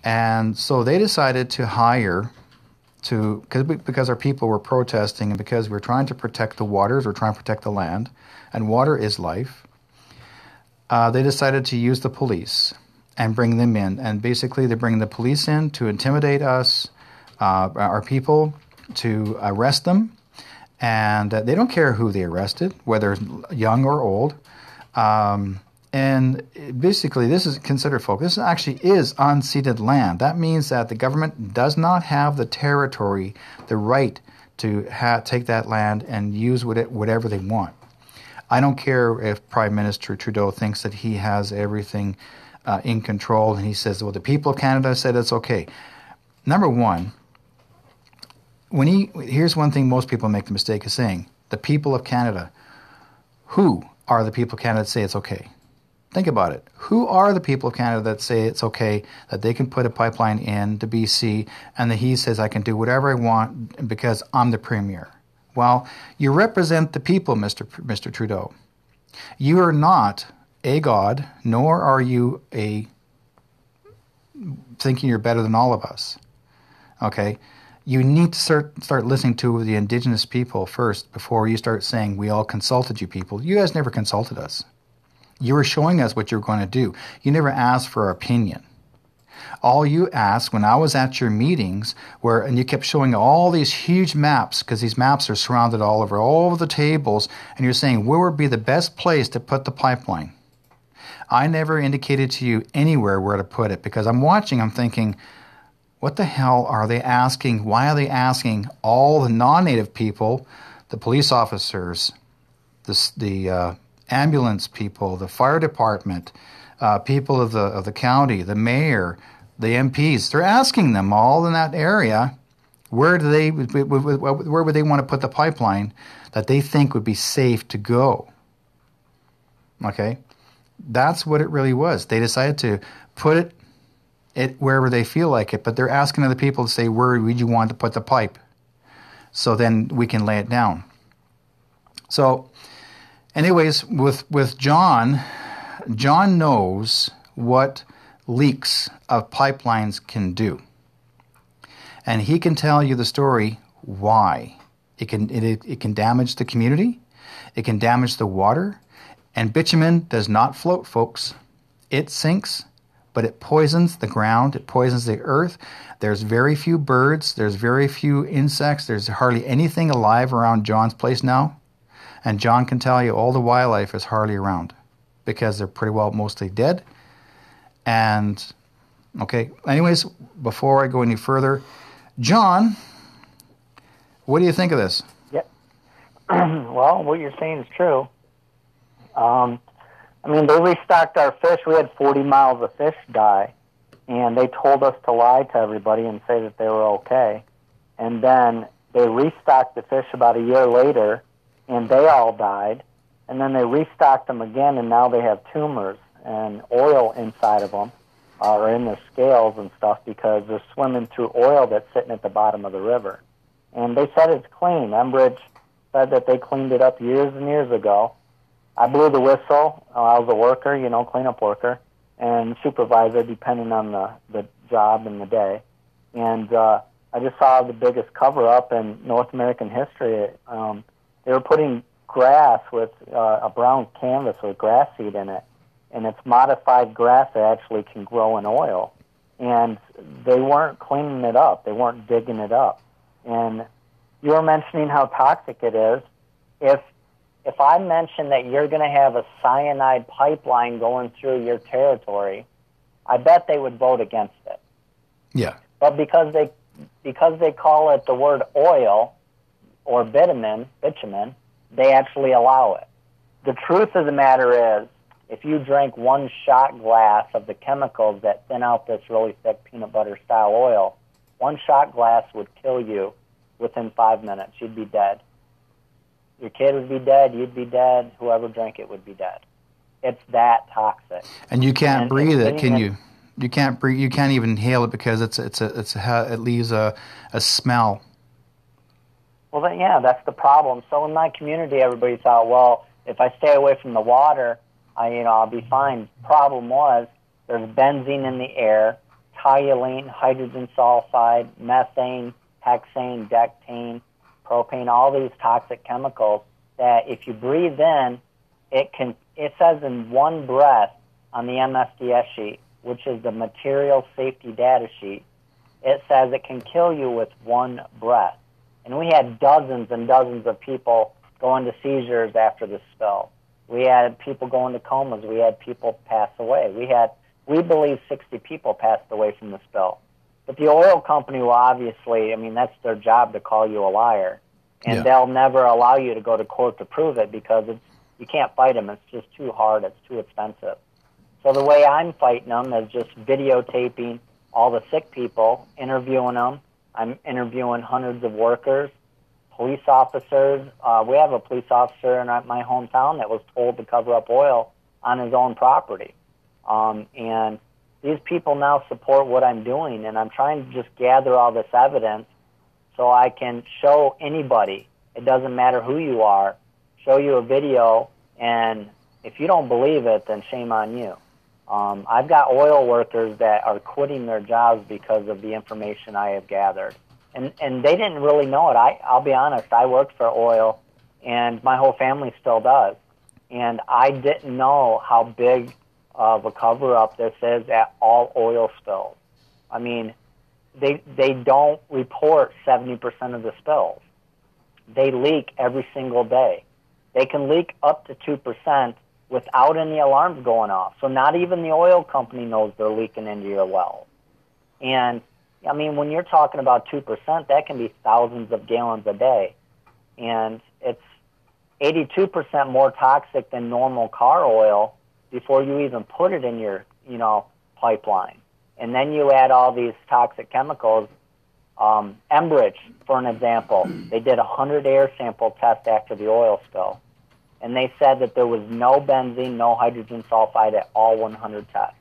And so they decided to hire because our people were protesting and because we're trying to protect the waters, we're trying to protect the land, and water is life. They decided to use the police and bring them in. And basically they bring the police in to intimidate us, our people, to arrest them. And they don't care who they arrested, whether young or old. And basically this is considered, folks, this actually is unceded land. That means that the government does not have the territory, the right to take that land and use whatever they want. I don't care if Prime Minister Trudeau thinks that he has everything in control, and he says, well, the people of Canada said it's okay. Number one, here's one thing most people make the mistake of saying, the people of Canada. Who are the people of Canada that say it's okay? Think about it. Who are the people of Canada that say it's okay that they can put a pipeline in to BC and that he says I can do whatever I want because I'm the premier? Well, you represent the people, Mr. Trudeau. You are not a god, nor are you thinking you're better than all of us. Okay? You need to start listening to the Indigenous people first before you start saying we all consulted you people. You guys never consulted us. You were showing us what you were going to do. You never asked for our opinion. All you asked when I was at your meetings and you kept showing all these huge maps, because these maps are surrounded all over the tables, and you're saying where would be the best place to put the pipeline. I never indicated to you anywhere where to put it, because I'm watching, I'm thinking, what the hell are they asking? Why are they asking all the non-native people, the police officers, the ambulance people, the fire department, people of the county, the mayor, the MPs? They're asking them all in that area, where would they want to put the pipeline that they think would be safe to go? Okay, that's what it really was. They decided to put it wherever they feel like it, but they're asking other people to say, where would you want to put the pipe? So then we can lay it down. So anyways, with John knows what leaks of pipelines can do. And he can tell you the story why. It can damage the community. It can damage the water. And bitumen does not float, folks. It sinks, but it poisons the ground. It poisons the earth. There's very few birds. There's very few insects. There's hardly anything alive around John's place now. And John can tell you all the wildlife is hardly around because they're pretty well mostly dead. And, okay, anyways, before I go any further, John, what do you think of this? Yeah. Well, what you're saying is true. I mean, they restocked our fish. We had 40 miles of fish die, and they told us to lie to everybody and say that they were okay. And then they restocked the fish about a year later, and they all died. And then they restocked them again, and now they have tumors and oil inside of them, or in their scales and stuff, because they're swimming through oil that's sitting at the bottom of the river. And they said it's clean. Enbridge said that they cleaned it up years and years ago. I blew the whistle. I was a worker, cleanup worker, and supervisor, depending on the job and the day. And I just saw the biggest cover-up in North American history. They were putting grass with a brown canvas with grass seed in it, and it's modified grass that actually can grow in oil. And they weren't cleaning it up. They weren't digging it up. And you were mentioning how toxic it is. If I mention that you're going to have a cyanide pipeline going through your territory, I bet they would vote against it. Yeah. But because they call it the word oil or bitumen, they actually allow it. The truth of the matter is, if you drank one shot glass of the chemicals that thin out this really thick peanut butter style oil, one shot glass would kill you within 5 minutes. You'd be dead. Your kid would be dead, you'd be dead, whoever drank it would be dead. It's that toxic. And you can't breathe it, can you? You can't breathe. You can't even inhale it because it leaves a smell. Well, then, yeah, that's the problem. So in my community, everybody thought, well, if I stay away from the water, I'll be fine. Problem was, there's benzene in the air, toluene, hydrogen sulfide, methane, hexane, dectane, propane, all these toxic chemicals that if you breathe in, it says in one breath on the MSDS sheet, which is the material safety data sheet, it says it can kill you with one breath. And we had dozens and dozens of people go into seizures after the spill. We had people go into comas. We had people pass away. We believe 60 people passed away from the spill. But the oil company will obviously, I mean, that's their job to call you a liar. And they'll never allow you to go to court to prove it because you can't fight them. It's just too hard. It's too expensive. So the way I'm fighting them is just videotaping all the sick people, interviewing them. I'm interviewing hundreds of workers, police officers. We have a police officer in my hometown that was told to cover up oil on his own property. And these people now support what I'm doing, and I'm trying to just gather all this evidence so I can show anybody, it doesn't matter who you are, show you a video, and if you don't believe it, then shame on you. I've got oil workers that are quitting their jobs because of the information I have gathered. And they didn't really know it. I'll be honest, I worked for oil, and my whole family still does. And I didn't know how big of a cover-up this is at all oil spills. I mean, they don't report 70% of the spills. They leak every single day. They can leak up to 2% without any alarms going off. So not even the oil company knows they're leaking into your wells. And, I mean, when you're talking about 2%, that can be thousands of gallons a day. And it's 82% more toxic than normal car oil before you even put it in your, pipeline. And then you add all these toxic chemicals. Enbridge, for an example, they did 100 air sample tests after the oil spill. And they said that there was no benzene, no hydrogen sulfide at all 100 tests.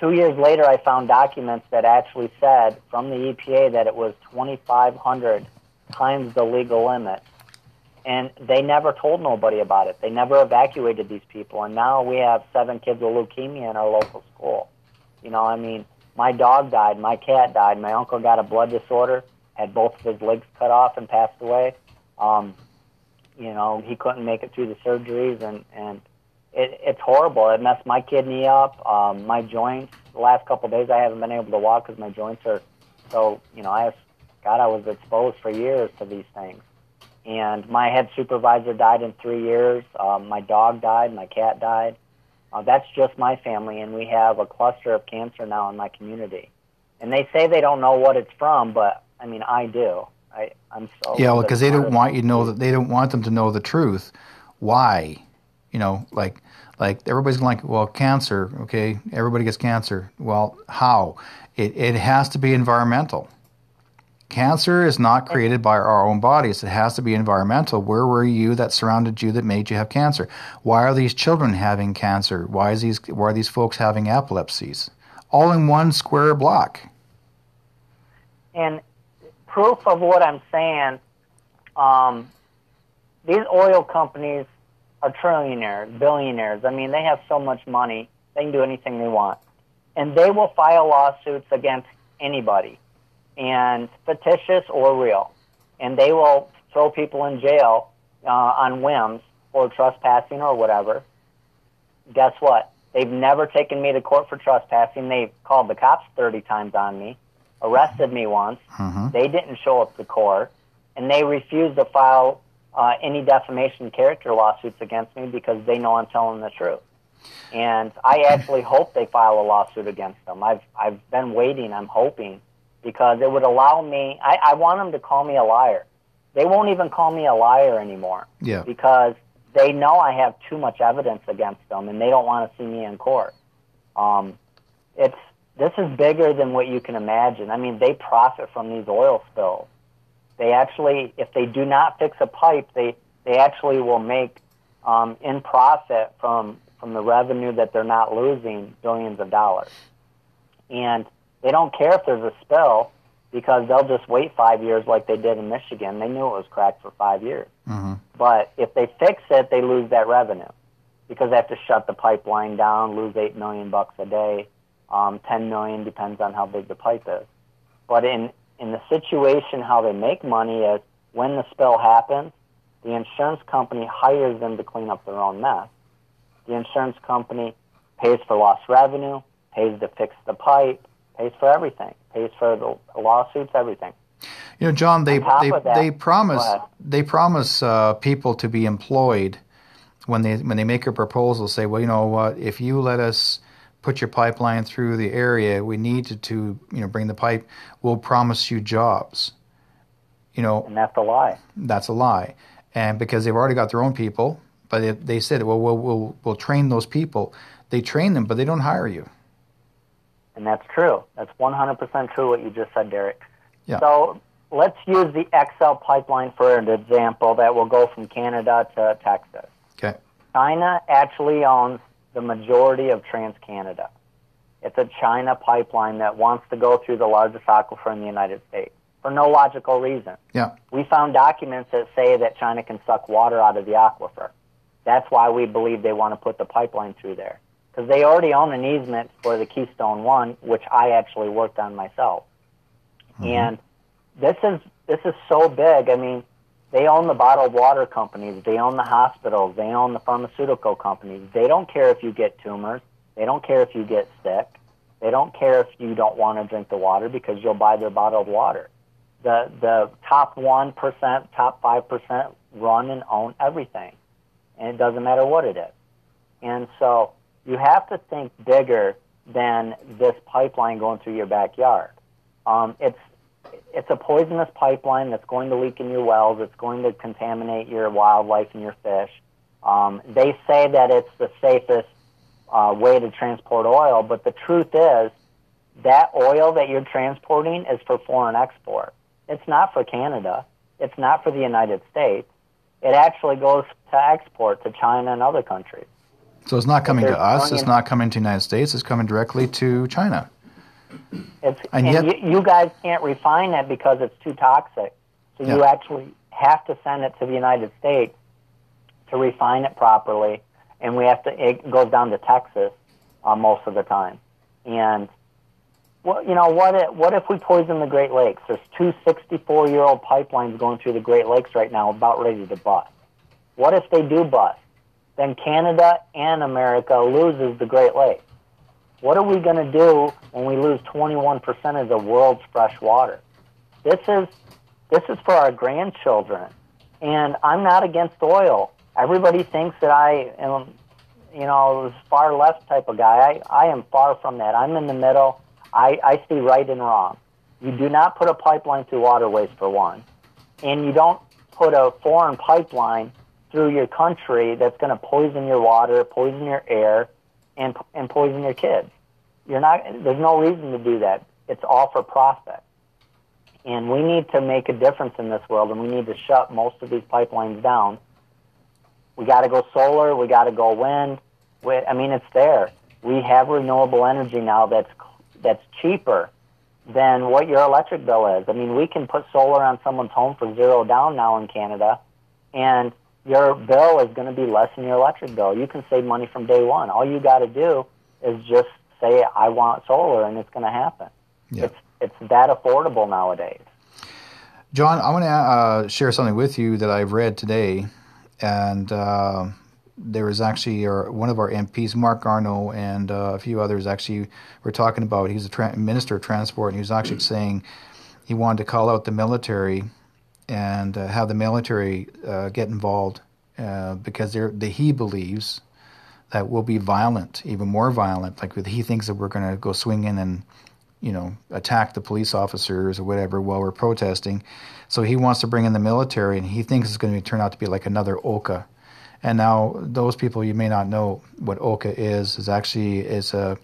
2 years later, I found documents that actually said from the EPA that it was 2,500 times the legal limit. And they never told nobody about it. They never evacuated these people. And now we have 7 kids with leukemia in our local school. My dog died, my cat died, my uncle got a blood disorder, had both of his legs cut off and passed away. He couldn't make it through the surgeries, and it's horrible. It messed my kidney up, my joints. The last couple of days I haven't been able to walk because my joints are so, I was exposed for years to these things. And my head supervisor died in 3 years. My dog died, my cat died. That's just my family, and we have a cluster of cancer now in my community. And they say they don't know what it's from, but, I do. I'm so... Yeah, well, because they don't want you to know that they don't want them to know the truth. Why? Like everybody's like, well, cancer, okay, everybody gets cancer. Well, how? It has to be environmental. Cancer is not created by our own bodies. It has to be environmental. Where were you that surrounded you that made you have cancer? Why are these children having cancer? Why are these folks having epilepsies? All in one square block. And proof of what I'm saying, these oil companies are trillionaires, billionaires. They have so much money, they can do anything they want. And they will file lawsuits against anybody, and fictitious or real. And they will throw people in jail on whims for trespassing or whatever. Guess what? They've never taken me to court for trespassing. They've called the cops 30 times on me, arrested me once. Mm-hmm. They didn't show up to court, and they refused to file any defamation character lawsuits against me because they know I'm telling the truth. And I actually hope they file a lawsuit against them. I've been waiting, I'm hoping, because it would allow me, I want them to call me a liar. They won't even call me a liar anymore. Yeah. Because they know I have too much evidence against them, and they don't want to see me in court. This is bigger than what you can imagine. They profit from these oil spills. They actually, if they do not fix a pipe, they actually will make in profit from the revenue that they're not losing, billions of dollars. And they don't care if there's a spill because they'll just wait 5 years like they did in Michigan. They knew it was cracked for 5 years. Mm-hmm. But if they fix it, they lose that revenue because they have to shut the pipeline down, lose $8 million a day. $10 million, depends on how big the pipe is. But in the situation, how they make money is when the spill happens, the insurance company hires them to clean up their own mess. The insurance company pays for lost revenue, pays to fix the pipe, pays for everything, pays for the lawsuits, everything. You know, John, they promise people to be employed when they make a proposal. Say, well, you know what? If you let us put your pipeline through the area, we need to bring the pipe. We'll promise you jobs. You know, and that's a lie. That's a lie, and because they've already got their own people, but they said, well, we'll train those people. They train them, but they don't hire you. And that's true. That's 100% true what you just said, Derek. Yeah. So let's use the XL pipeline for an example that will go from Canada to Texas. Okay. China actually owns the majority of TransCanada. It's a China pipeline that wants to go through the largest aquifer in the United States for no logical reason. Yeah. We found documents that say that China can suck water out of the aquifer. That's why we believe they want to put the pipeline through there. Because they already own an easement for the Keystone 1, which I actually worked on myself. Mm-hmm. And this is so big. I mean, they own the bottled water companies. They own the hospitals. They own the pharmaceutical companies. They don't care if you get tumors. They don't care if you get sick. They don't care if you don't want to drink the water because you'll buy their bottled water. The top 1%, top 5% run and own everything. And it doesn't matter what it is. And so you have to think bigger than this pipeline going through your backyard. It's a poisonous pipeline that's going to leak in your wells. It's going to contaminate your wildlife and your fish. They say that it's the safest way to transport oil, but the truth is that oil that you're transporting is for foreign export. It's not for Canada. It's not for the United States. It actually goes to export to China and other countries. So it's not coming to us. It's not coming to the United States. It's coming directly to China. You guys can't refine it because it's too toxic. So you actually have to send it to the United States to refine it properly, and it goes down to Texas most of the time. And what if we poison the Great Lakes? There's two 64-year-old pipelines going through the Great Lakes right now about ready to bust. What if they do bust? Then Canada and America loses the Great Lakes. What are we going to do when we lose 21% of the world's fresh water? This is for our grandchildren. And I'm not against oil. Everybody thinks that I am, this far left type of guy. I am far from that. I'm in the middle. I see right and wrong. You do not put a pipeline through waterways, for one. And you don't put a foreign pipeline through your country that's going to poison your water, poison your air, and poison your kids. There's no reason to do that. It's all for profit. And we need to make a difference in this world, and we need to shut most of these pipelines down. We got to go solar. We got to go wind. It's there. We have renewable energy now that's cheaper than what your electric bill is. We can put solar on someone's home for $0 down now in Canada, and your bill is going to be less than your electric bill. You can save money from day one. All you got to do is just say, I want solar, and it's going to happen. Yeah. It's that affordable nowadays. John, I want to share something with you that I've read today, and there was actually one of our MPs, Mark Garneau, and a few others actually were talking about, he's a Minister of Transport, and he was actually saying he wanted to call out the military and have the military get involved because he believes that we'll be violent, even more violent. Like he thinks that we're going to go swing in and attack the police officers or whatever while we're protesting. So he wants to bring in the military, and he thinks it's going to turn out to be like another Oka. And now those people, you may not know what Oka is actually an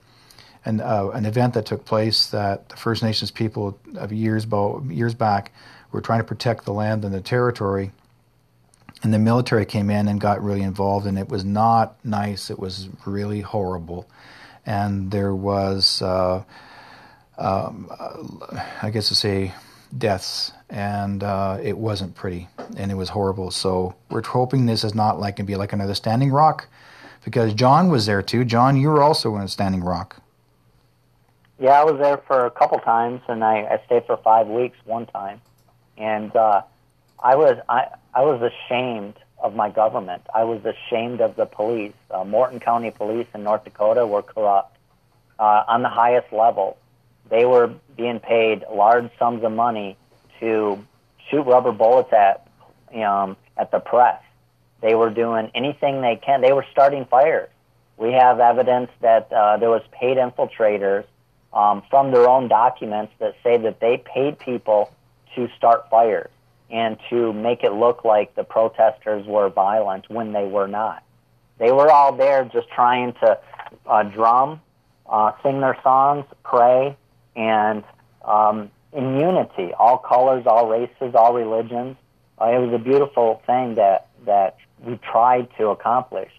event that took place that the First Nations people of years back were trying to protect the land and the territory. And the military came in and got really involved, and it was not nice. It was really horrible. And there was, deaths, and it wasn't pretty, and it was horrible. So we're hoping this is not going to be like another Standing Rock, because John was there too. John, you were also in a Standing Rock. Yeah, I was there for a couple times, and I stayed for 5 weeks one time, and I was ashamed of my government. I was ashamed of the police. Morton County Police in North Dakota were corrupt on the highest level. They were being paid large sums of money to shoot rubber bullets at the press. They were doing anything they can. They were starting fires. We have evidence that there was paid infiltrators from their own documents that say that they paid people to start fires and to make it look like the protesters were violent when they were not. They were all there just trying to drum, sing their songs, pray, and in unity, all colors, all races, all religions. It was a beautiful thing that we tried to accomplish.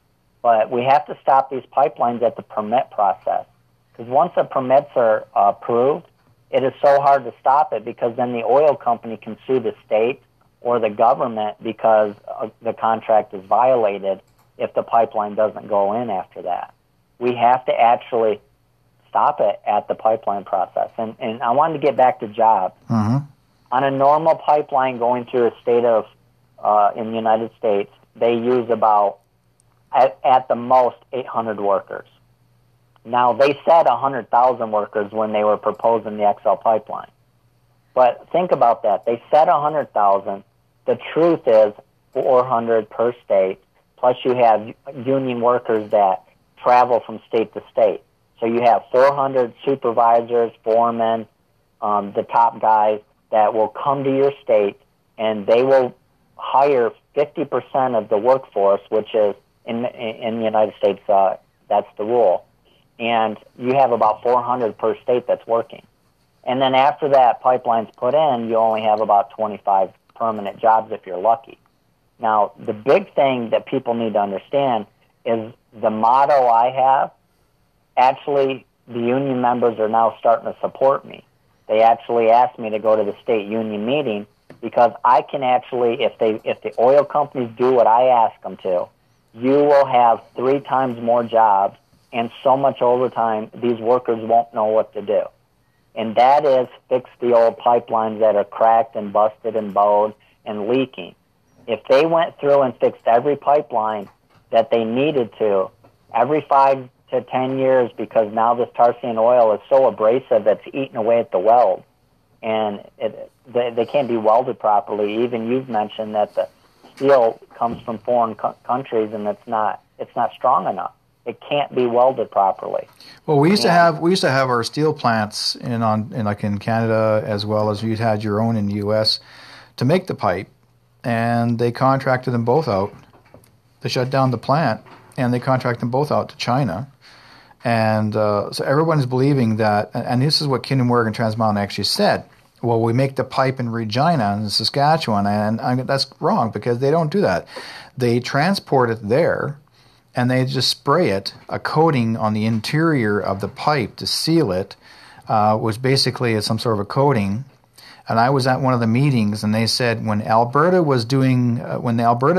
But we have to stop these pipelines at the permit process. Because once the permits are approved, it is so hard to stop it because then the oil company can sue the state or the government because the contract is violated if the pipeline doesn't go in after that. We have to actually stop it at the pipeline process. And I wanted to get back to jobs. Mm-hmm. On a normal pipeline going through a state of, in the United States, they use about, at the most, 800 workers. Now, they said 100,000 workers when they were proposing the XL pipeline. But think about that. They said 100,000. The truth is 400 per state, plus you have union workers that travel from state to state. So you have 400 supervisors, foremen, the top guys that will come to your state, and they will hire 50% of the workforce, which is in the United States, that's the rule. And you have about 400 per state that's working. And then after that pipeline's put in, you only have about 25 permanent jobs if you're lucky. Now, the big thing that people need to understand is the motto I have, actually, the union members are now starting to support me. They actually asked me to go to the state union meeting because I can actually, if the oil companies do what I ask them to, you will have 3 times more jobs and so much overtime, these workers won't know what to do. And that is fix the old pipelines that are cracked and busted and bowed and leaking. If they went through and fixed every pipeline that they needed to, every 5 to 10 years, because now this tar sand oil is so abrasive that's eating away at the weld, and they can't be welded properly. Even you've mentioned that the steel comes from foreign countries and it's not strong enough. It can't be welded properly. Well, we used to have our steel plants in Canada, as well as you'd had your own in the U.S. to make the pipe, and they contracted them both out. They shut down the plant and they contracted them both out to China. And so everyone is believing that, and this is what Kinder Morgan Trans Mountain actually said. Well, we make the pipe in Regina in Saskatchewan, and that's wrong because they don't do that. They transport it there, and they just spray it, a coating on the interior of the pipe to seal it, which basically is some sort of a coating. And I was at one of the meetings, and they said when Alberta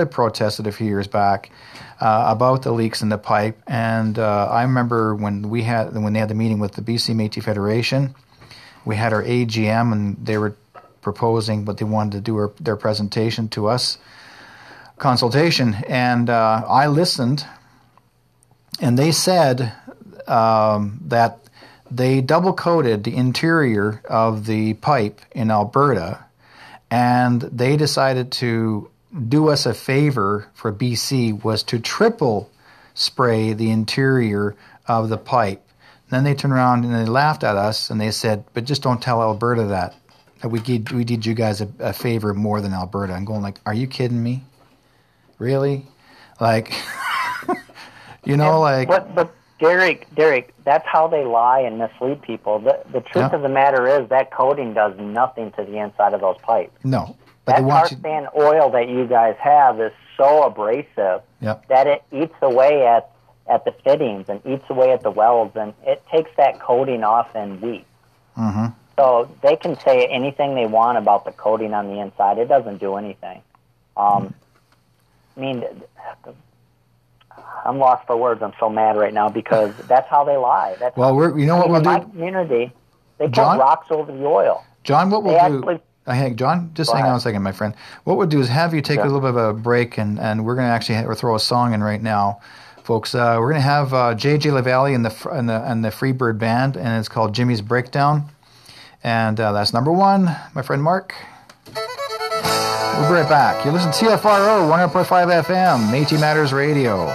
protested a few years back about the leaks in the pipe, and I remember when they had the meeting with the BC Métis Federation, we had our AGM, and they were proposing what they wanted to do their presentation to us, consultation, and I listened. And they said that they double-coated the interior of the pipe in Alberta, and they decided to do us a favor for BC was to triple spray the interior of the pipe. And then they turned around and they laughed at us, and they said, but just don't tell Alberta that we did you guys a favor more than Alberta. I'm going like, are you kidding me? Really? Like... But Derek, that's how they lie and mislead people. The truth of the matter is that coating does nothing to the inside of those pipes. No. But that tar sand oil that you guys have is so abrasive that it eats away at the fittings and eats away at the welds, and it takes that coating off in weeks. Mm-hmm. So they can say anything they want about the coating on the inside. It doesn't do anything. I'm lost for words. I'm so mad right now because that's how they lie. That's well, you know what we'll do? In my community, They put John? rocks over the oil. John, what we'll They do... Hey, John, just Go hang ahead. on a second, my friend. What we'll do is have you take a little bit of a break, and we're going to actually throw a song in right now, folks. We're going to have J.J. LaValle and the Freebird Band, and it's called Jimmy's Breakdown. And that's number one, my friend Mark. We'll be right back. You listen to CFRO 100.5 FM, METIS Matters Radio.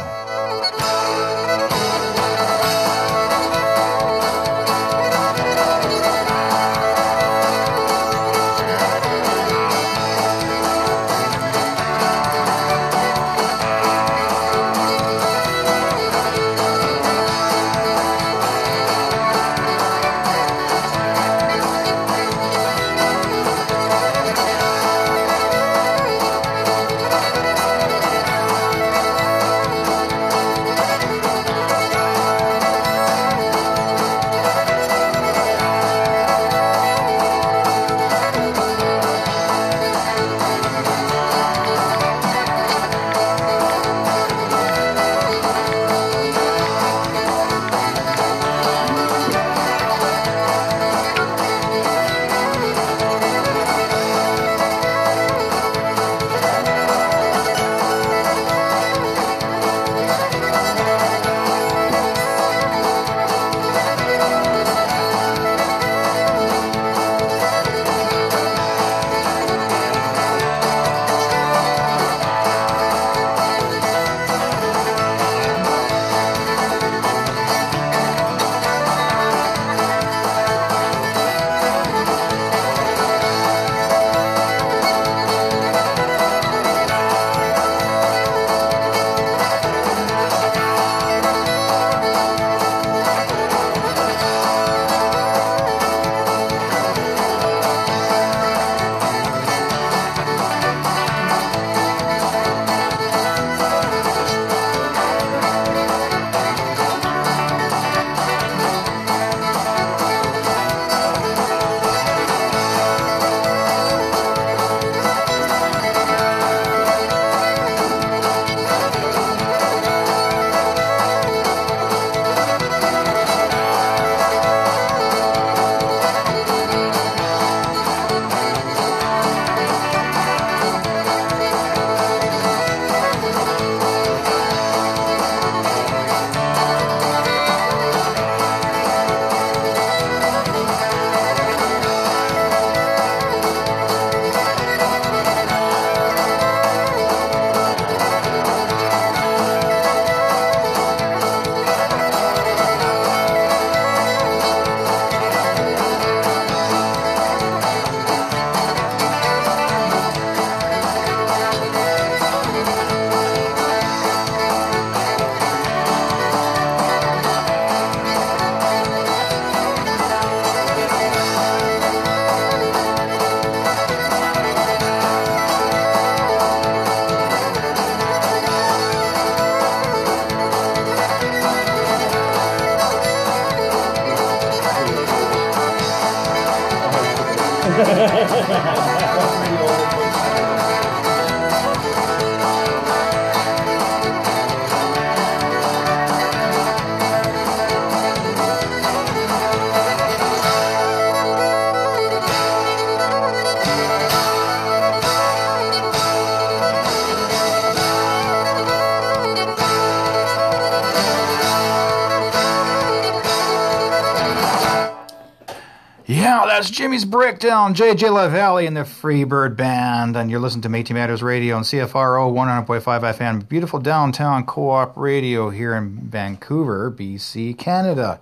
Yeah, that's Jimmy's Breakdown, J.J. LaValle and the Freebird Band, and you're listening to METIS Matters Radio on CFRO 100.5 FM, beautiful downtown co-op radio here in Vancouver, BC, Canada.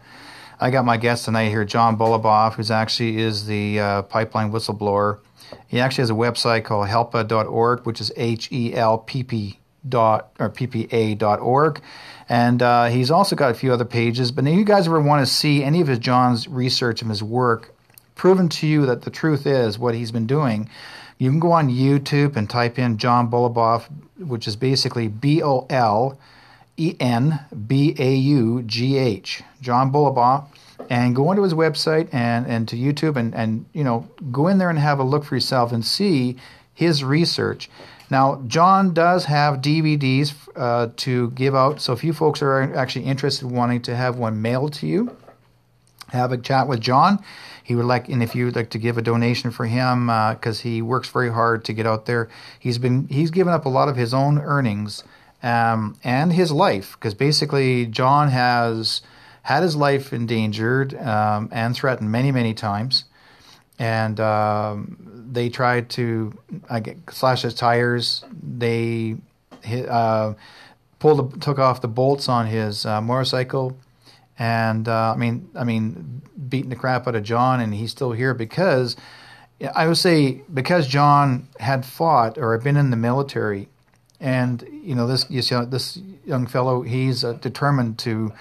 I got my guest tonight here, John BOLENBAUGH, who actually is the pipeline whistleblower. He actually has a website called helpa.org, which is HELPPA.org. And he's also got a few other pages. But if you guys ever want to see any of John's research and his work proven to you that the truth is what he's been doing, you can go on YouTube and type in John BOLENBAUGH, which is basically BOLENBAUGH, John BOLENBAUGH, and go onto his website and to YouTube and you know, go in there and have a look for yourself and see his research. Now, John does have DVDs to give out, so if you folks are actually interested in wanting to have one mailed to you, have a chat with John. He would like, and if you would like to give a donation for him, because he works very hard to get out there. He's given up a lot of his own earnings and his life, because basically John has had his life endangered and threatened many, many times. And they tried to slash his tires. They took off the bolts on his motorcycle, and beating the crap out of John, and he's still here because I would say because John had fought or had been in the military, and this young fellow, he's determined to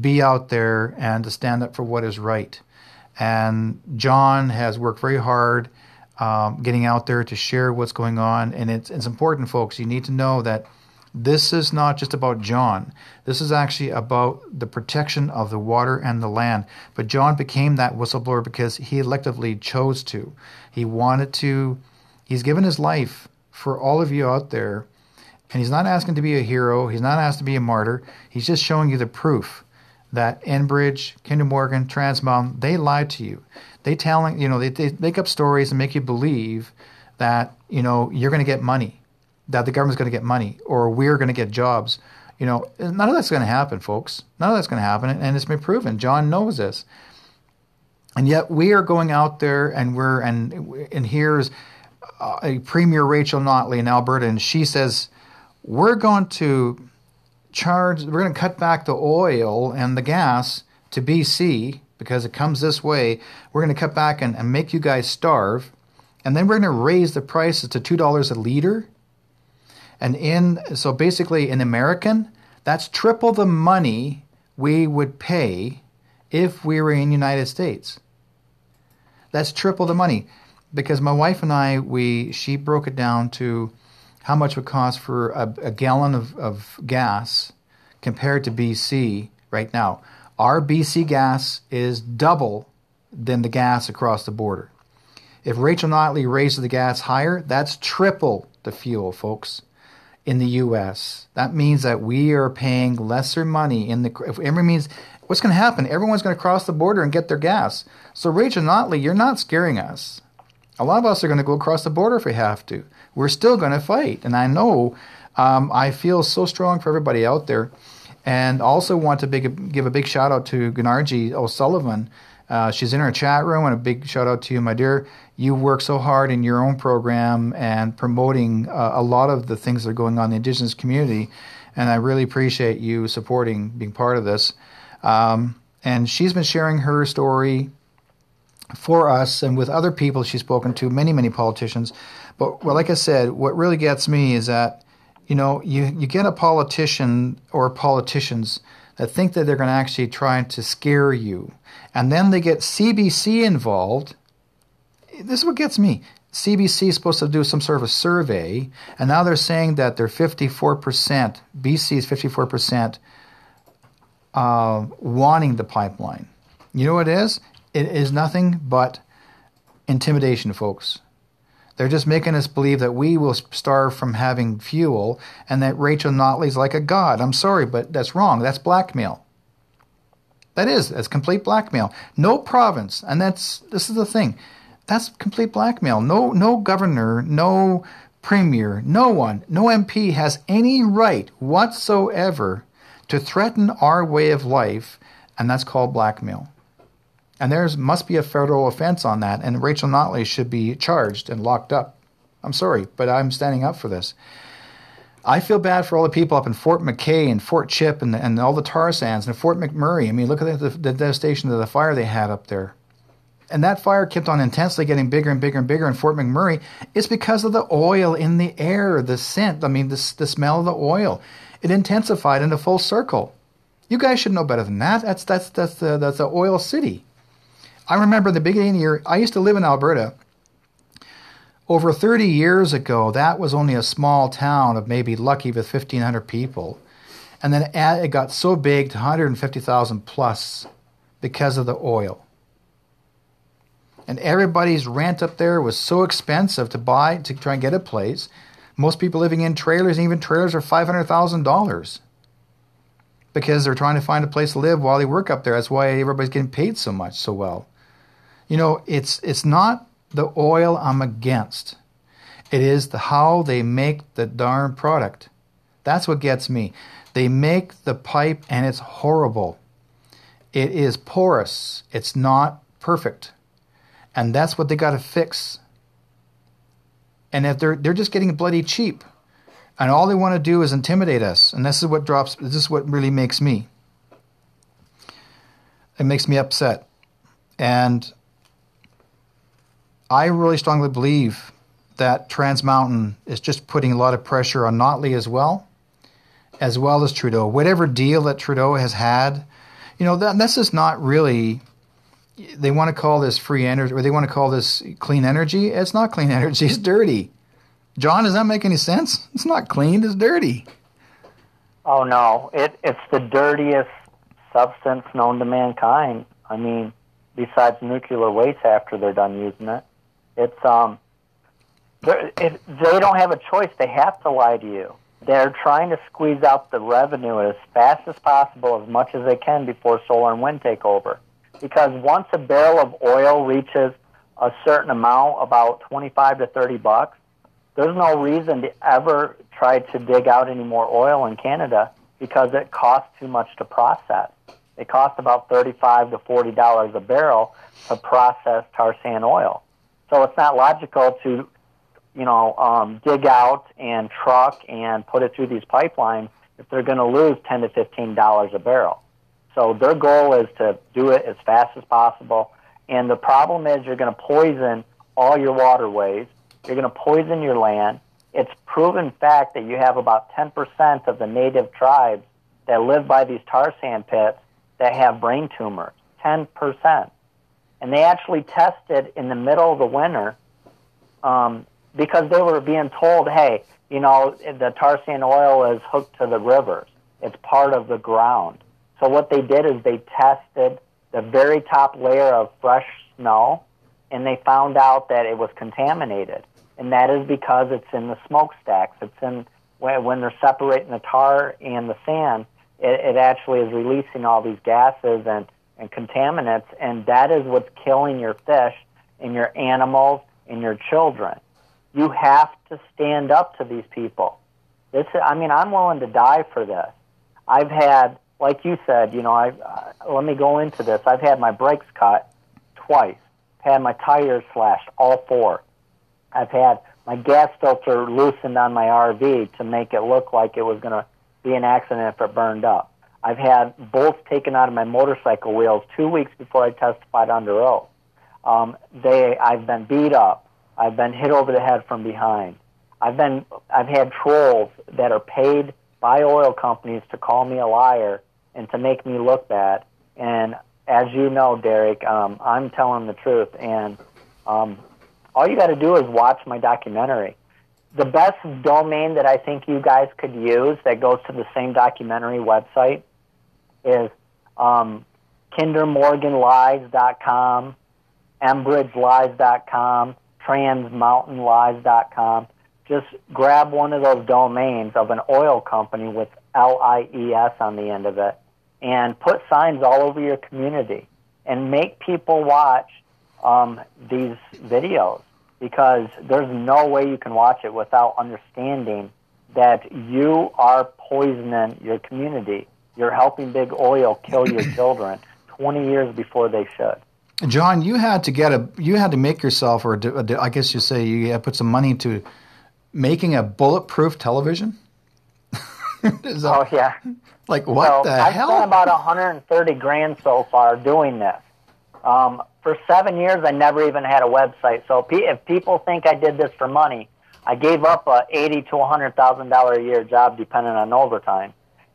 be out there and to stand up for what is right. And John has worked very hard getting out there to share what's going on, and it's important, folks. You need to know that this is not just about John. This is actually about the protection of the water and the land. But John became that whistleblower because he electively chose to. He wanted to. He's given his life for all of you out there. And he's not asking to be a hero. He's not asked to be a martyr. He's just showing you the proof that Enbridge, Kinder Morgan, Trans Mountain, they lied to you. They make up stories and make you believe that, you're going to get money, that the government's going to get money, or we're going to get jobs. None of that's going to happen, folks. None of that's going to happen, and it's been proven. John knows this. And yet we are going out there, and here's a Premier Rachel Notley in Alberta, and she says, we're going to cut back the oil and the gas to BC because it comes this way. We're going to cut back and make you guys starve. And then we're going to raise the prices to $2 a liter. So basically in American, that's triple the money we would pay if we were in the United States. That's triple the money. Because my wife and I, she broke it down to how much it would cost for a gallon of gas compared to BC right now. Our BC gas is double than the gas across the border. If Rachel Notley raises the gas higher, that's triple the fuel, folks, in the U.S. That means that we are paying lesser money what's going to happen? Everyone's going to cross the border and get their gas. So Rachel Notley, you're not scaring us. A lot of us are going to go across the border if we have to. We're still going to fight. And I know I feel so strong for everybody out there. And also want to give a big shout out to Gunarji O'Sullivan. She's in our chat room, and a big shout out to you, my dear. You work so hard in your own program and promoting a lot of the things that are going on in the Indigenous community. And I really appreciate you supporting, being part of this. And she's been sharing her story for us and with other people she's spoken to, many, many politicians. But like I said, what really gets me is that, you get a politician or politicians that think that they're going to actually try to scare you. And then they get CBC involved. This is what gets me. CBC is supposed to do some sort of a survey, and now they're saying that they're 54%, BC is 54% wanting the pipeline. You know what it is? It is nothing but intimidation, folks. They're just making us believe that we will starve from having fuel and that Rachel Notley's like a god. I'm sorry, but that's wrong. That's blackmail. That's complete blackmail. No province, and this is the thing. That's complete blackmail. No governor, no premier, no one, no MP has any right whatsoever to threaten our way of life, and that's called blackmail. And there must be a federal offense on that, and Rachel Notley should be charged and locked up. I'm sorry, but I'm standing up for this. I feel bad for all the people up in Fort McKay and Fort Chip and all the tar sands and Fort McMurray. I mean, look at the devastation of the fire they had up there. And that fire kept on intensely getting bigger and bigger and bigger in Fort McMurray. It's because of the oil in the air, the scent, the smell of the oil. It intensified into full circle. You guys should know better than that. That's the oil city. I remember the beginning of the year, I used to live in Alberta. Over 30 years ago, that was only a small town of maybe lucky with 1,500 people. And then it got so big to 150,000 plus because of the oil. And everybody's rent up there was so expensive to buy, to try and get a place. Most people living in trailers, and even trailers are $500,000 because they're trying to find a place to live while they work up there. That's why everybody's getting paid so much, so well. You know, it's not the oil I'm against. It is how they make the darn product. That's what gets me. They make the pipe and it's horrible. It is porous. It's not perfect. And that's what they got to fix. And if they're just getting bloody cheap. And all they want to do is intimidate us. And this is what really makes me. It makes me upset. And I really strongly believe that Trans Mountain is just putting a lot of pressure on Notley as well as Trudeau. Whatever deal that Trudeau has had, you know, this is not really, they want to call this free energy, or they want to call this clean energy. It's not clean energy, it's dirty. John, does that make any sense? It's not clean, it's dirty. Oh, no. It's the dirtiest substance known to mankind. I mean, besides nuclear waste after they're done using it. It's they don't have a choice. They have to lie to you. They're trying to squeeze out the revenue as fast as possible, as much as they can before solar and wind take over. Because once a barrel of oil reaches a certain amount, about 25 to 30 bucks, there's no reason to ever try to dig out any more oil in Canada because it costs too much to process. It costs about $35 to $40 a barrel to process tar sand oil. So it's not logical to, dig out and truck and put it through these pipelines if they're going to lose $10 to $15 a barrel. So their goal is to do it as fast as possible. And the problem is you're going to poison all your waterways. You're going to poison your land. It's proven fact that you have about 10% of the native tribes that live by these tar sand pits that have brain tumors. 10%. And they actually tested in the middle of the winter because they were being told, hey, the tar sand oil is hooked to the rivers. It's part of the ground. So what they did is they tested the very top layer of fresh snow, and they found out that it was contaminated. And that is because it's in the smokestacks. It's in when they're separating the tar and the sand, it actually is releasing all these gases and contaminants, and that is what's killing your fish and your animals and your children. You have to stand up to these people. I'm willing to die for this. I've had, like you said, let me go into this. I've had my brakes cut twice. I've had my tires slashed, all four. I've had my gas filter loosened on my RV to make it look like it was going to be an accident if it burned up. I've had bolts taken out of my motorcycle wheels 2 weeks before I testified under oath. I've been beat up. I've been hit over the head from behind. I've had trolls that are paid by oil companies to call me a liar and to make me look bad. And as you know, Derek, I'm telling the truth. And all you got to do is watch my documentary. The best domain that I think you guys could use that goes to the same documentary website is kindermorganlies.com, embridgelies.com, transmountainlies.com. Just grab one of those domains of an oil company with LIES on the end of it and put signs all over your community and make people watch these videos, because there's no way you can watch it without understanding that you are poisoning your community. You're helping big oil kill your children 20 years before they should. John, you had to make yourself, or I guess you say you had to put some money into making a bulletproof television. Oh yeah. Like what the hell? I've spent about $130,000 so far doing this. For 7 years, I never even had a website. So if people think I did this for money, I gave up a $80,000 to $100,000 a year job depending on overtime,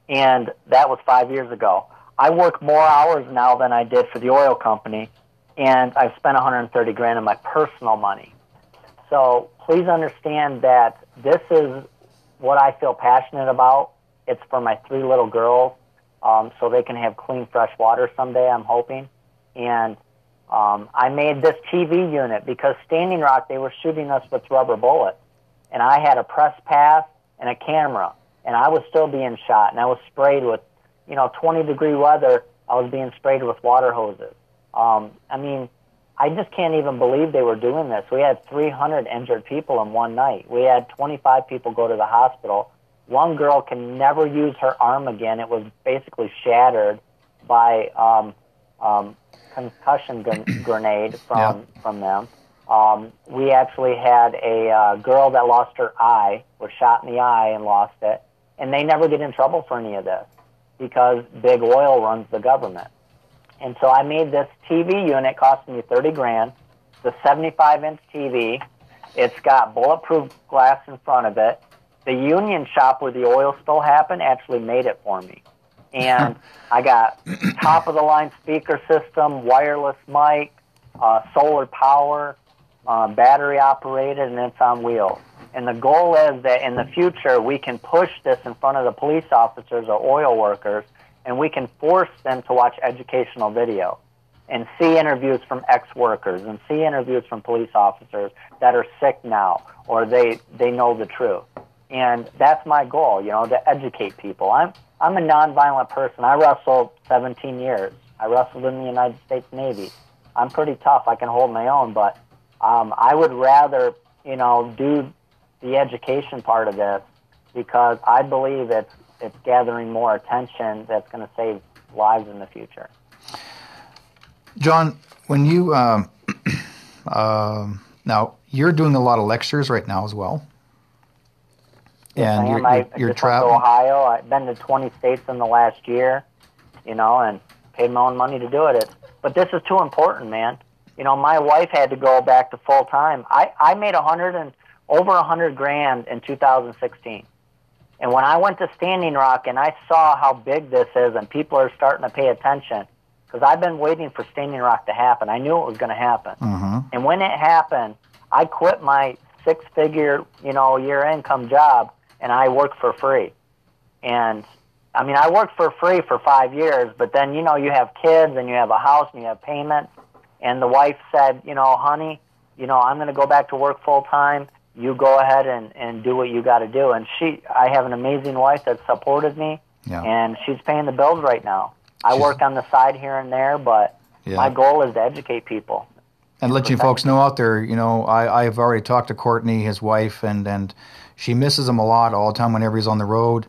and that was 5 years ago. I work more hours now than I did for the oil company, and I've spent $130,000 of my personal money. So please understand that this is what I feel passionate about. It's for my 3 little girls, so they can have clean, fresh water someday, I'm hoping. And I made this TV unit because Standing Rock, they were shooting us with rubber bullets. And I had a press pass and a camera, and I was still being shot. And I was sprayed with, 20-degree weather, I was being sprayed with water hoses. I just can't even believe they were doing this. We had 300 injured people in one night. We had 25 people go to the hospital. One girl can never use her arm again. It was basically shattered by concussion grenade from them. We actually had a girl that lost her eye, was shot in the eye and lost it, and they never get in trouble for any of this because big oil runs the government. And so I made this TV unit, costing me $30,000. It's a 75-inch TV. It's got bulletproof glass in front of it. The union shop where the oil spill happened actually made it for me. And I got top-of-the-line speaker system, wireless mic, solar power, battery-operated, and it's on wheels. And the goal is that in the future we can push this in front of the police officers or oil workers, and we can force them to watch educational video and see interviews from ex-workers and see interviews from police officers that are sick now or they know the truth. And that's my goal, to educate people. I'm a nonviolent person. I wrestled 17 years. I wrestled in the United States Navy. I'm pretty tough. I can hold my own, but I would rather, do the education part of this because I believe it's gathering more attention that's going to save lives in the future. John, when you now you're doing a lot of lectures right now as well. Yes, and I am. you're just went to Ohio. I've been to 20 states in the last year, and paid my own money to do it. But this is too important, man. My wife had to go back to full time. I made over $100,000 in 2016. And when I went to Standing Rock and I saw how big this is and people are starting to pay attention, because I've been waiting for Standing Rock to happen. I knew it was going to happen. Mm-hmm. And when it happened, I quit my six-figure, year income job, and I worked for free. And, I worked for free for 5 years, but then, you have kids and you have a house and you have payments. And the wife said, honey, I'm going to go back to work full-time. You go ahead and do what you got to do. And I have an amazing wife that supported me, and she's paying the bills right now. I work on the side here and there, but my goal is to educate people. And let you folks know out there, I've already talked to Courtney, his wife, and she misses him a lot all the time whenever he's on the road.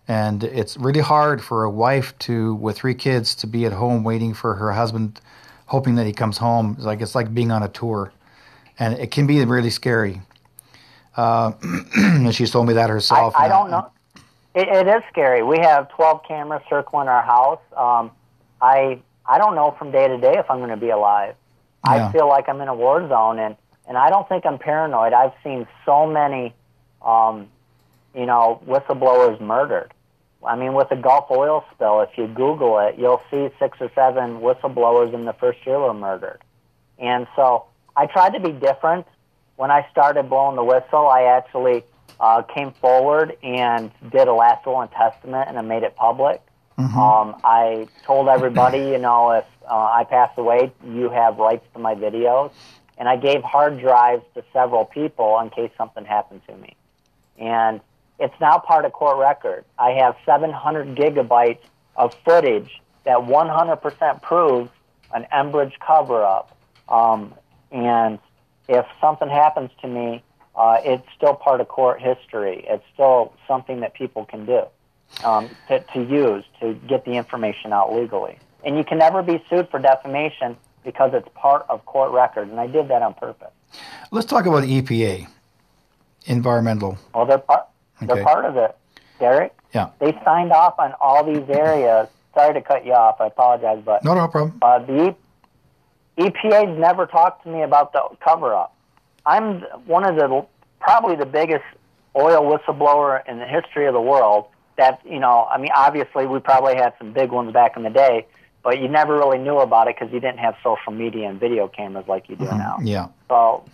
And it's really hard for a wife with 3 kids to be at home waiting for her husband, hoping that he comes home. It's like being on a tour. And it can be really scary. And she's told me that herself. I don't know. It is scary. We have 12 cameras circling our house. I don't know from day to day if I'm going to be alive. I feel like I'm in a war zone, and I don't think I'm paranoid. I've seen so many, whistleblowers murdered. With the Gulf oil spill, if you Google it, you'll see 6 or 7 whistleblowers in the first year were murdered. And so I tried to be different. When I started blowing the whistle, I actually came forward and did a last will and testament, and I made it public. Mm-hmm. I told everybody, if I pass away, you have rights to my videos. And I gave hard drives to several people in case something happened to me. And it's now part of court record. I have 700 gigabytes of footage that 100% proves an Enbridge cover-up. And if something happens to me, it's still part of court history. It's still something that people can do to use to get the information out legally. And you can never be sued for defamation because it's part of court record, and I did that on purpose. Let's talk about EPA, environmental. Well, they're part of it, Derek. Yeah. They signed off on all these areas. Sorry to cut you off. I apologize, but no problem. The EPA's never talked to me about the cover-up. I'm one of probably the biggest oil whistleblower in the history of the world. That, obviously we probably had some big ones back in the day, but you never really knew about it because you didn't have social media and video cameras like you do now. Yeah. So,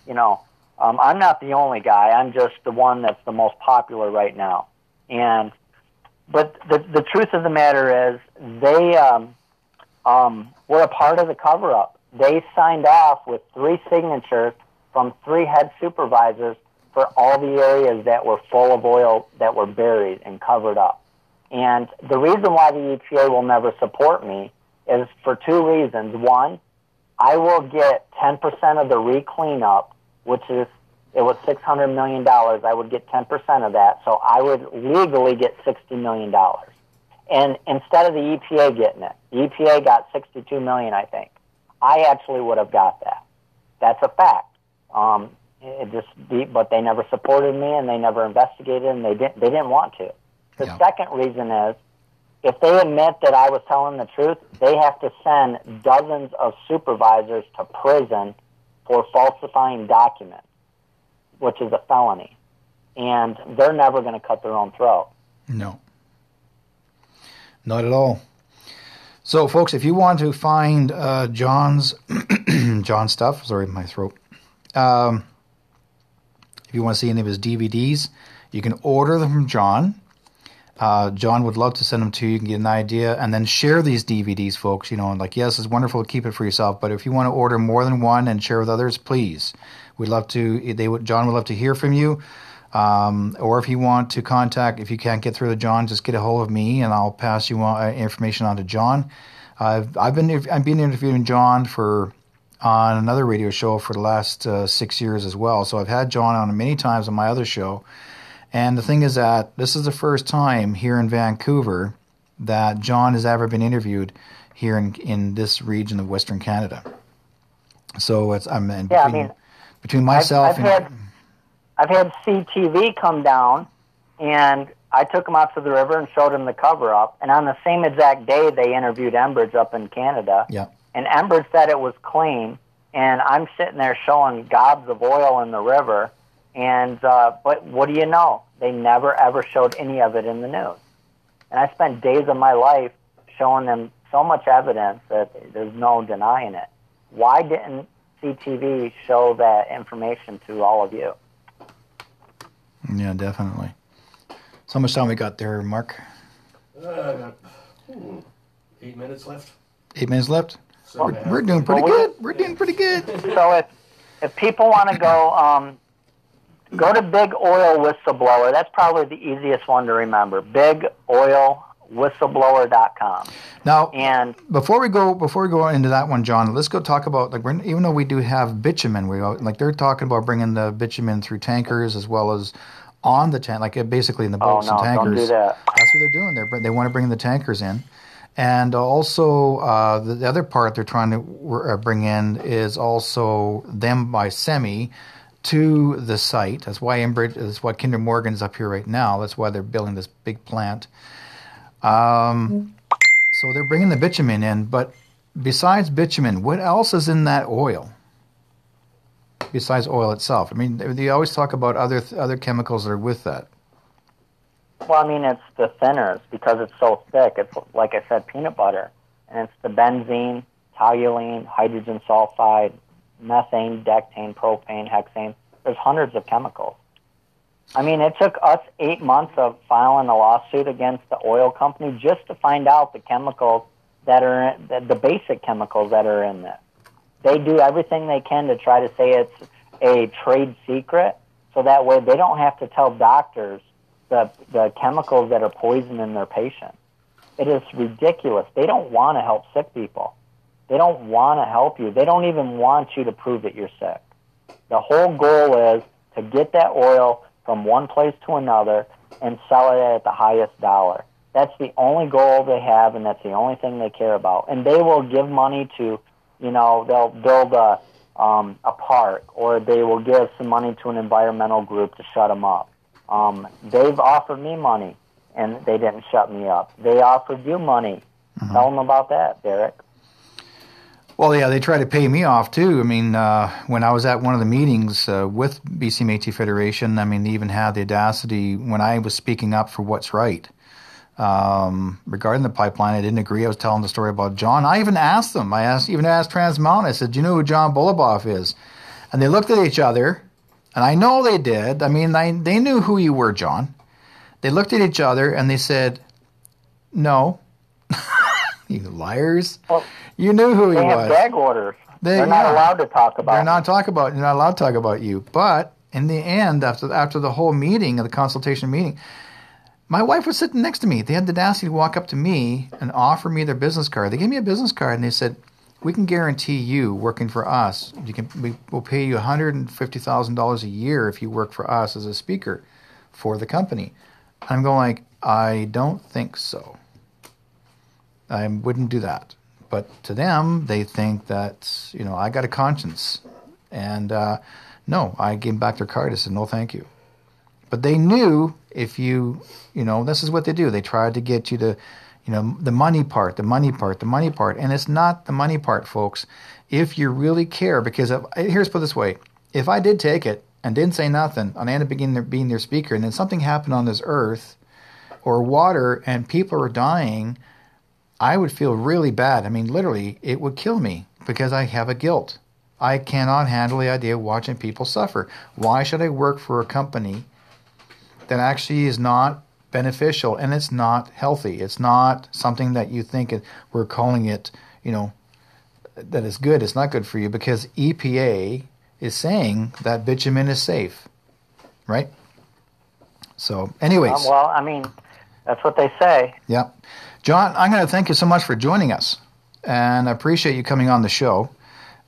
I'm not the only guy. I'm just the one that's the most popular right now. But the truth of the matter is they were a part of the cover-up. They signed off with 3 signatures from 3 head supervisors for all the areas that were full of oil that were buried and covered up. And the reason why the EPA will never support me is for 2 reasons. One, I will get 10% of the re-cleanup, which is, it was $600 million. I would get 10% of that, so I would legally get $60 million. And instead of the EPA getting it, the EPA got $62 million, I think. I actually would have got that. That's a fact. But they never supported me, and they never investigated, and they didn't want to. The second reason is, if they admit that I was telling the truth, they have to send dozens of supervisors to prison for falsifying documents, which is a felony. And they're never going to cut their own throat. No. Not at all. So, folks, if you want to find John's stuff, sorry, my throat. If you want to see any of his DVDs, you can order them from John. John would love to send them to you. You can get an idea, and then share these DVDs, folks. You know, like, yes, it's wonderful to keep it for yourself, but if you want to order more than one and share with others, please. We'd love to. John would love to hear from you. Or if you want to contact, if you can't get through to John, just get a hold of me, and I'll pass you information on to John. I've been interviewing John on another radio show for the last 6 years as well. So I've had John on many times on my other show. And the thing is that this is the first time here in Vancouver that John has ever been interviewed here in this region of Western Canada. So between myself I've had CTV come down, and I took them out to the river and showed them the cover-up. And on the same exact day, they interviewed Enbridge up in Canada. Yeah. And Enbridge said it was clean, and I'm sitting there showing gobs of oil in the river. And but what do you know? They never, ever showed any of it in the news. And I spent days of my life showing them so much evidence that there's no denying it. Why didn't CTV show that information to all of you? Yeah, definitely. So much time we got there, Mark? 8 minutes left. 8 minutes left? We're doing pretty good. We're doing pretty good. So if people want to go to Big Oil Whistleblower. That's probably the easiest one to remember. BigOilWhistleBlower.com. Now, and before we go into that one, John, let's go talk about, like, even though we do have bitumen, they're talking about bringing the bitumen through tankers as well as on the tank, like basically in the boats and tankers. Don't do that. That's what they're doing. They want to bring the tankers in. And also, the other part they're trying to bring in is also them by semi to the site. That's why Enbridge, that's why Kinder Morgan's up here right now. That's why they're building this big plant. So they're bringing the bitumen in, but besides bitumen, what else is in that oil? Besides oil itself, I mean, they always talk about other chemicals that are with that. Well, I mean, it's the thinners because it's so thick. It's, like I said, peanut butter. And it's the benzene, toluene, hydrogen sulfide, methane, dectane, propane, hexane. There's hundreds of chemicals. I mean, it took us 8 months of filing a lawsuit against the oil company just to find out the chemicals that are in, the basic chemicals that are in this. They do everything they can to try to say it's a trade secret, so that way they don't have to tell doctors the chemicals that are poisoning their patients. It is ridiculous. They don't want to help sick people. They don't want to help you. They don't even want you to prove that you're sick. The whole goal is to get that oil from one place to another and sell it at the highest dollar. That's the only goal they have, and that's the only thing they care about. And they will give money to, they'll build a park, or they will give some money to an environmental group to shut them up. They've offered me money, and they didn't shut me up. They offered you money. Mm-hmm. Tell them about that, Derek. Well, yeah, they try to pay me off, too. I mean, when I was at one of the meetings with BC Métis Federation, I mean, they even had the audacity when I was speaking up for what's right. Regarding the pipeline, I didn't agree. I was telling the story about John. I even asked them. I even asked Trans Mountain. I said, do you know who John BOLENBAUGH is? And they looked at each other, and I know they did. I mean, they knew who you were, John. They looked at each other, and they said, no. You liars. Well, you knew who he was. They have gag orders. They're not allowed to talk about They're not allowed to talk about you. But in the end, after the whole meeting, the consultation meeting, my wife was sitting next to me. They had the audacity to walk up to me and offer me their business card. They gave me a business card, and they said, we can guarantee you working for us, we'll pay you $150,000 a year if you work for us as a speaker for the company. I'm going like, I don't think so. I wouldn't do that. But to them, they think that, I got a conscience. And no, I gave back their card. I said, no, thank you. But they knew if this is what they do. They tried to get you to, the money part. And it's not the money part, folks. If you really care, because here's put it this way. If I did take it and didn't say nothing, and I ended up being their speaker, and then something happened on this earth or water and people are dying, I would feel really bad. I mean, literally, it would kill me because I have a guilt. I cannot handle the idea of watching people suffer. Why should I work for a company that actually is not beneficial and it's not healthy? It's not something that you think we're calling it, that is good. It's not good for you because EPA is saying that bitumen is safe, right? So, anyways. Well, I mean, that's what they say. Yeah. John, I'm going to thank you so much for joining us, and I appreciate you coming on the show.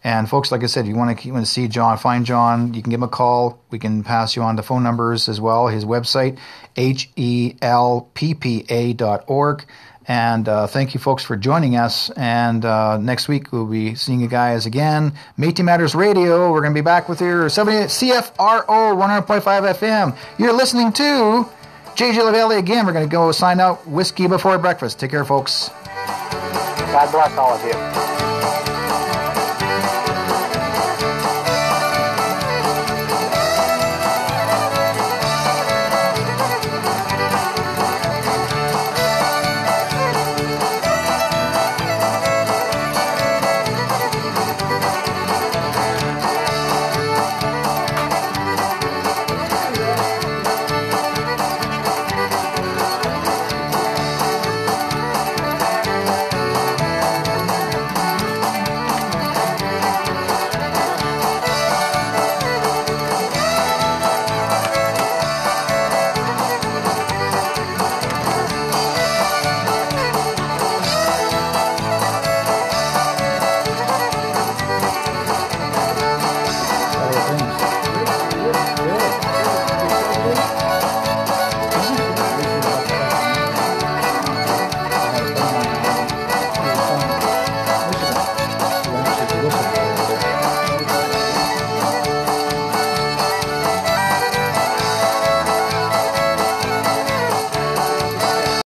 And folks, like I said, if you want to see John, find John, you can give him a call. We can pass you on the phone numbers as well. His website, helppa.org. And thank you, folks, for joining us. And next week, we'll be seeing you guys again. METIS Matters Radio. We're going to be back with your 78 CFRO 100.5 FM. You're listening to JJ LaValle again. We're going to go sign out. Whiskey before breakfast. Take care, folks. God bless all of you.